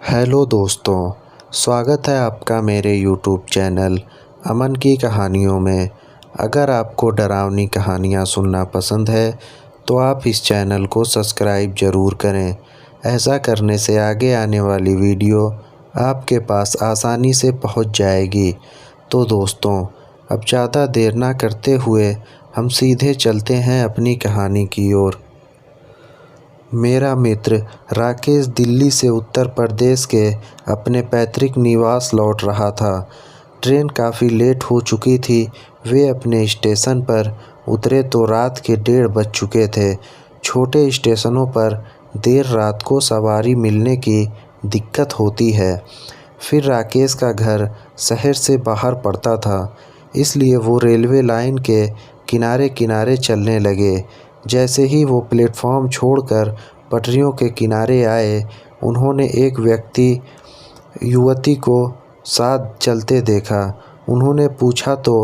Hello दोस्तों, स्वागत है आपका मेरे यूट्यूब चैनल अमन की कहानियों में। अगर आपको डरावनी कहानियाँ सुनना पसंद है तो आप इस चैनल को सब्सक्राइब ज़रूर करें। ऐसा करने से आगे आने वाली वीडियो आपके पास आसानी से पहुंच जाएगी। तो दोस्तों, अब ज़्यादा देर ना करते हुए हम सीधे चलते हैं अपनी कहानी की ओर। मेरा मित्र राकेश दिल्ली से उत्तर प्रदेश के अपने पैतृक निवास लौट रहा था। ट्रेन काफ़ी लेट हो चुकी थी। वे अपने स्टेशन पर उतरे तो रात के 1:30 बज चुके थे। छोटे स्टेशनों पर देर रात को सवारी मिलने की दिक्कत होती है। फिर राकेश का घर शहर से बाहर पड़ता था, इसलिए वो रेलवे लाइन के किनारे किनारे चलने लगे। जैसे ही वो प्लेटफॉर्म छोड़कर पटरियों के किनारे आए, उन्होंने एक युवती को साथ चलते देखा। उन्होंने पूछा तो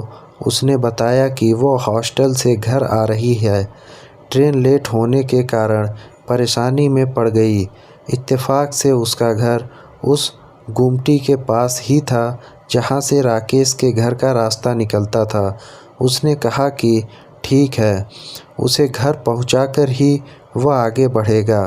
उसने बताया कि वो हॉस्टल से घर आ रही है। ट्रेन लेट होने के कारण परेशानी में पड़ गई। इत्तेफाक से उसका घर उस गुमटी के पास ही था जहाँ से राकेश के घर का रास्ता निकलता था। उसने कहा कि ठीक है, उसे घर पहुंचाकर ही वह आगे बढ़ेगा।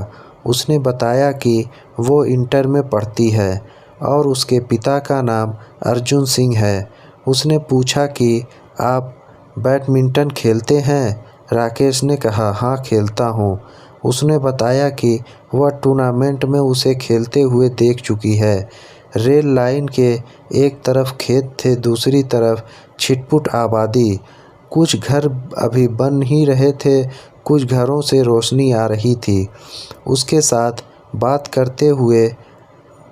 उसने बताया कि वो इंटर में पढ़ती है और उसके पिता का नाम अर्जुन सिंह है। उसने पूछा कि आप बैडमिंटन खेलते हैं? राकेश ने कहा, हाँ खेलता हूँ। उसने बताया कि वह टूर्नामेंट में उसे खेलते हुए देख चुकी है। रेल लाइन के एक तरफ खेत थे, दूसरी तरफ छिटपुट आबादी। कुछ घर अभी बन ही रहे थे, कुछ घरों से रोशनी आ रही थी। उसके साथ बात करते हुए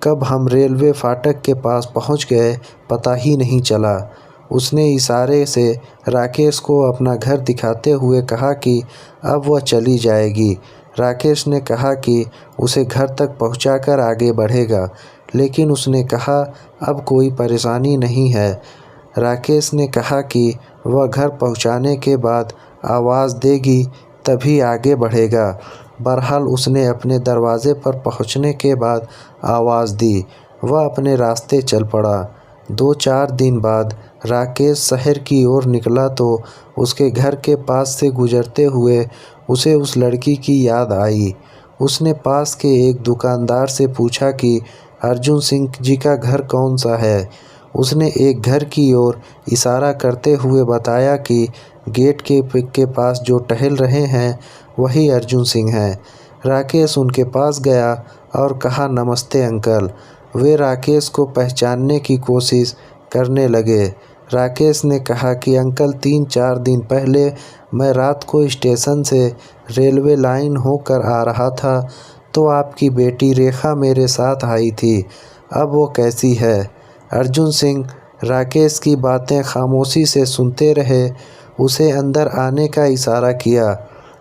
कब हम रेलवे फाटक के पास पहुंच गए पता ही नहीं चला। उसने इशारे से राकेश को अपना घर दिखाते हुए कहा कि अब वह चली जाएगी। राकेश ने कहा कि उसे घर तक पहुंचाकर आगे बढ़ेगा, लेकिन उसने कहा अब कोई परेशानी नहीं है। राकेश ने कहा कि वह घर पहुंचाने के बाद आवाज़ देगी तभी आगे बढ़ेगा। बहरहाल उसने अपने दरवाजे पर पहुंचने के बाद आवाज़ दी। वह अपने रास्ते चल पड़ा। 2-4 दिन बाद राकेश शहर की ओर निकला तो उसके घर के पास से गुजरते हुए उसे उस लड़की की याद आई। उसने पास के एक दुकानदार से पूछा कि अर्जुन सिंह जी का घर कौन सा है। उसने एक घर की ओर इशारा करते हुए बताया कि गेट के पास जो टहल रहे हैं वही अर्जुन सिंह हैं। राकेश उनके पास गया और कहा, नमस्ते अंकल। वे राकेश को पहचानने की कोशिश करने लगे। राकेश ने कहा कि अंकल, 3-4 दिन पहले मैं रात को स्टेशन से रेलवे लाइन होकर आ रहा था तो आपकी बेटी रेखा मेरे साथ आई थी। अब वो कैसी है? अर्जुन सिंह राकेश की बातें खामोशी से सुनते रहे। उसे अंदर आने का इशारा किया।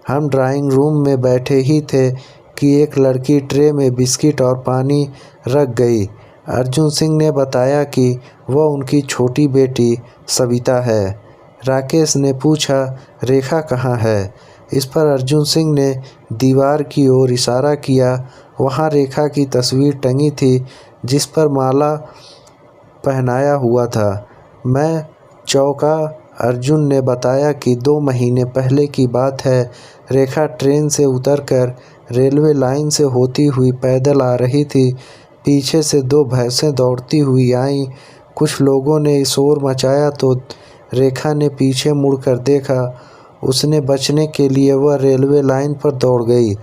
हम ड्राइंग रूम में बैठे ही थे कि एक लड़की ट्रे में बिस्किट और पानी रख गई। अर्जुन सिंह ने बताया कि वह उनकी छोटी बेटी सविता है। राकेश ने पूछा, रेखा कहाँ है? इस पर अर्जुन सिंह ने दीवार की ओर इशारा किया। वहाँ रेखा की तस्वीर टंगी थी जिस पर माला पहनाया हुआ था। मैं चौंका। अर्जुन ने बताया कि 2 महीने पहले की बात है। रेखा ट्रेन से उतरकर रेलवे लाइन से होती हुई पैदल आ रही थी। पीछे से 2 भैंसें दौड़ती हुई आईं। कुछ लोगों ने शोर मचाया तो रेखा ने पीछे मुड़कर देखा। उसने बचने के लिए वह रेलवे लाइन पर दौड़ गई।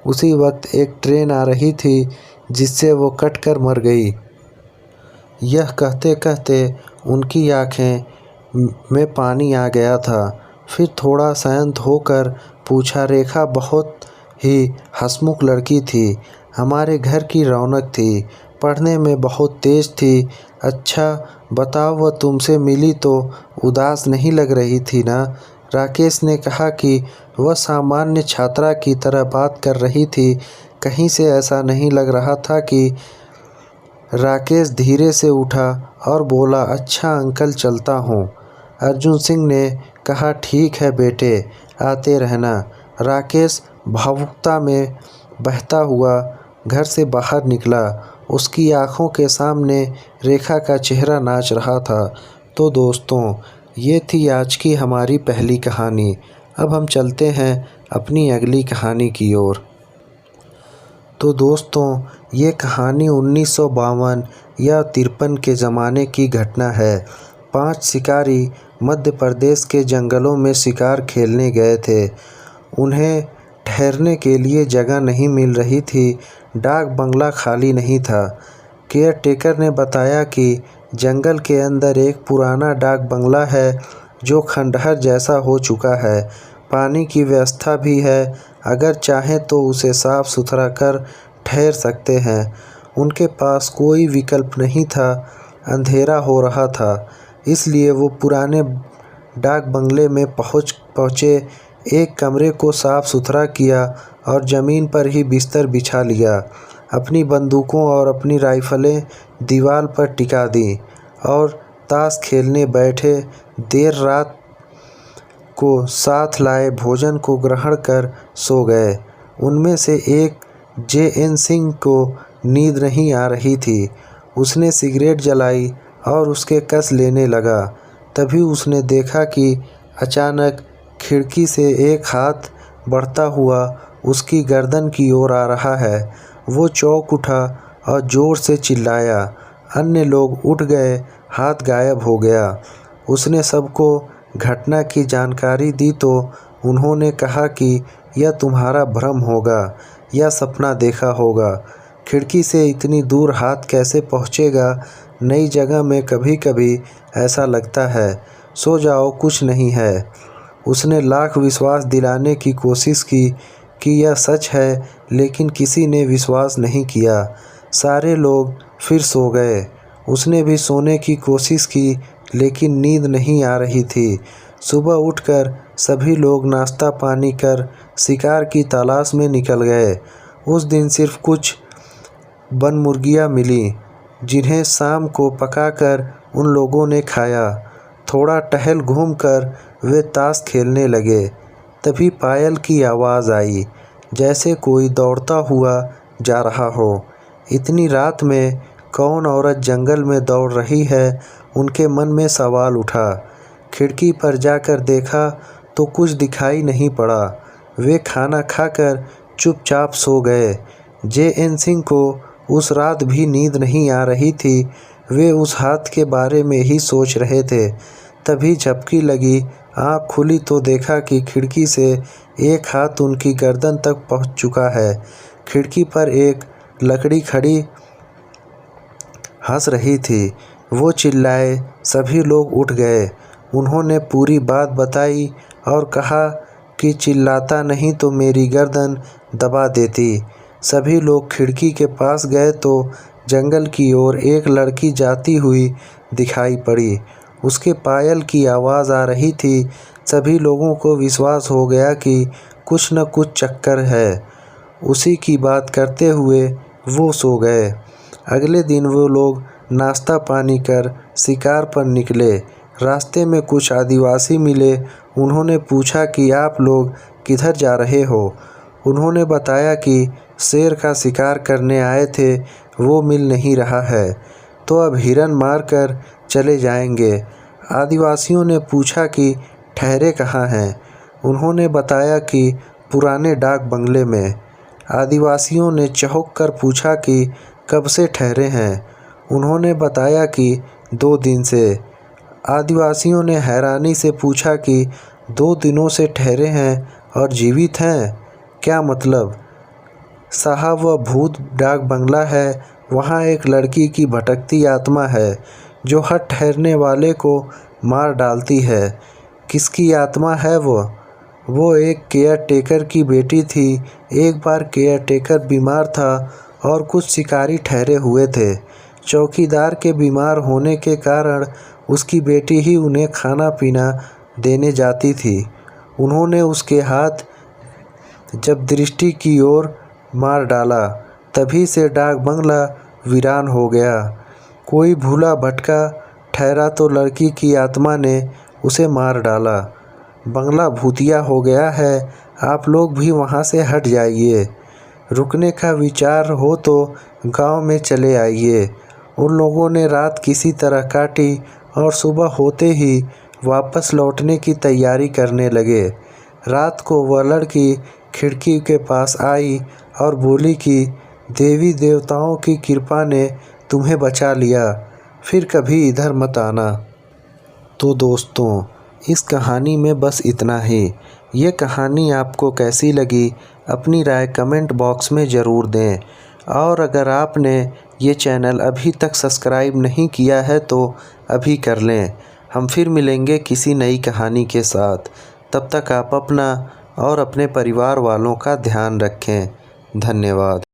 उसी वक्त एक ट्रेन आ रही थी जिससे वो कटकर मर गई। यह कहते कहते उनकी आंखें में पानी आ गया था। फिर थोड़ा शांत होकर पूछा, रेखा बहुत ही हंसमुख लड़की थी, हमारे घर की रौनक थी, पढ़ने में बहुत तेज थी। अच्छा बताओ, वह तुमसे मिली तो उदास नहीं लग रही थी ना? राकेश ने कहा कि वह सामान्य छात्रा की तरह बात कर रही थी, कहीं से ऐसा नहीं लग रहा था कि। राकेश धीरे से उठा और बोला, अच्छा अंकल, चलता हूँ। अर्जुन सिंह ने कहा, ठीक है बेटे, आते रहना। राकेश भावुकता में बहता हुआ घर से बाहर निकला, उसकी आँखों के सामने रेखा का चेहरा नाच रहा था। तो दोस्तों, ये थी आज की हमारी पहली कहानी। अब हम चलते हैं अपनी अगली कहानी की ओर। तो दोस्तों, ये कहानी 1952 या 53 के ज़माने की घटना है। 5 शिकारी मध्य प्रदेश के जंगलों में शिकार खेलने गए थे। उन्हें ठहरने के लिए जगह नहीं मिल रही थी। डाक बंगला खाली नहीं था। केयर टेकर ने बताया कि जंगल के अंदर एक पुराना डाक बंगला है जो खंडहर जैसा हो चुका है। पानी की व्यवस्था भी है, अगर चाहें तो उसे साफ सुथरा कर ठहर सकते हैं। उनके पास कोई विकल्प नहीं था। अंधेरा हो रहा था, इसलिए वो पुराने डाक बंगले में पहुँचे। एक कमरे को साफ सुथरा किया और ज़मीन पर ही बिस्तर बिछा लिया। अपनी बंदूकों और अपनी राइफ़लें दीवार पर टिका दी और ताश खेलने बैठे। देर रात को साथ लाए भोजन को ग्रहण कर सो गए। उनमें से एक J.N. सिंह को नींद नहीं आ रही थी। उसने सिगरेट जलाई और उसके कस लेने लगा। तभी उसने देखा कि अचानक खिड़की से एक हाथ बढ़ता हुआ उसकी गर्दन की ओर आ रहा है। वो चौंक उठा और ज़ोर से चिल्लाया। अन्य लोग उठ गए, हाथ गायब हो गया। उसने सबको घटना की जानकारी दी तो उन्होंने कहा कि यह तुम्हारा भ्रम होगा या सपना देखा होगा। खिड़की से इतनी दूर हाथ कैसे पहुँचेगा? नई जगह में कभी कभी ऐसा लगता है। सो जाओ, कुछ नहीं है। उसने लाख विश्वास दिलाने की कोशिश की कि यह सच है, लेकिन किसी ने विश्वास नहीं किया। सारे लोग फिर सो गए। उसने भी सोने की कोशिश की, लेकिन नींद नहीं आ रही थी। सुबह उठकर सभी लोग नाश्ता पानी कर शिकार की तलाश में निकल गए। उस दिन सिर्फ कुछ बनमुर्गियाँ मिलीं, जिन्हें शाम को पकाकर उन लोगों ने खाया। थोड़ा टहल घूमकर वे ताश खेलने लगे। तभी पायल की आवाज़ आई, जैसे कोई दौड़ता हुआ जा रहा हो। इतनी रात में कौन औरत जंगल में दौड़ रही है? उनके मन में सवाल उठा। खिड़की पर जाकर देखा तो कुछ दिखाई नहीं पड़ा। वे खाना खाकर चुपचाप सो गए। J.N. सिंह को उस रात भी नींद नहीं आ रही थी। वे उस हाथ के बारे में ही सोच रहे थे। तभी झपकी लगी। आँख खुली तो देखा कि खिड़की से एक हाथ उनकी गर्दन तक पहुँच चुका है। खिड़की पर एक लकड़ी खड़ी हंस रही थी। वो चिल्लाए। सभी लोग उठ गए। उन्होंने पूरी बात बताई और कहा कि चिल्लाता नहीं तो मेरी गर्दन दबा देती। सभी लोग खिड़की के पास गए तो जंगल की ओर एक लड़की जाती हुई दिखाई पड़ी। उसके पायल की आवाज़ आ रही थी। सभी लोगों को विश्वास हो गया कि कुछ न कुछ चक्कर है। उसी की बात करते हुए वो सो गए। अगले दिन वो लोग नाश्ता पानी कर शिकार पर निकले। रास्ते में कुछ आदिवासी मिले। उन्होंने पूछा कि आप लोग किधर जा रहे हो? उन्होंने बताया कि शेर का शिकार करने आए थे, वो मिल नहीं रहा है, तो अब हिरन मार कर चले जाएंगे। आदिवासियों ने पूछा कि ठहरे कहाँ हैं? उन्होंने बताया कि पुराने डाक बंगले में। आदिवासियों ने चौंक कर पूछा कि कब से ठहरे हैं? उन्होंने बताया कि 2 दिन से। आदिवासियों ने हैरानी से पूछा कि 2 दिनों से ठहरे हैं और जीवित हैं? क्या मतलब? साहब, वह भूत डाक बंगला है। वहाँ एक लड़की की भटकती आत्मा है जो हर ठहरने वाले को मार डालती है। किसकी आत्मा है वो एक केयर टेकर की बेटी थी। एक बार केयर टेकर बीमार था और कुछ शिकारी ठहरे हुए थे। चौकीदार के बीमार होने के कारण उसकी बेटी ही उन्हें खाना पीना देने जाती थी। उन्होंने उसके हाथ जब दृष्टि की ओर मार डाला, तभी से डाक बंगला वीरान हो गया। कोई भूला भटका ठहरा तो लड़की की आत्मा ने उसे मार डाला। बंगला भूतिया हो गया है। आप लोग भी वहाँ से हट जाइए। रुकने का विचार हो तो गांव में चले आइए। उन लोगों ने रात किसी तरह काटी और सुबह होते ही वापस लौटने की तैयारी करने लगे। रात को वह लड़की खिड़की के पास आई और बोली कि देवी देवताओं की कृपा ने तुम्हें बचा लिया, फिर कभी इधर मत आना। तो दोस्तों, इस कहानी में बस इतना ही। ये कहानी आपको कैसी लगी अपनी राय कमेंट बॉक्स में ज़रूर दें। और अगर आपने ये चैनल अभी तक सब्सक्राइब नहीं किया है तो अभी कर लें। हम फिर मिलेंगे किसी नई कहानी के साथ। तब तक आप अपना और अपने परिवार वालों का ध्यान रखें। धन्यवाद।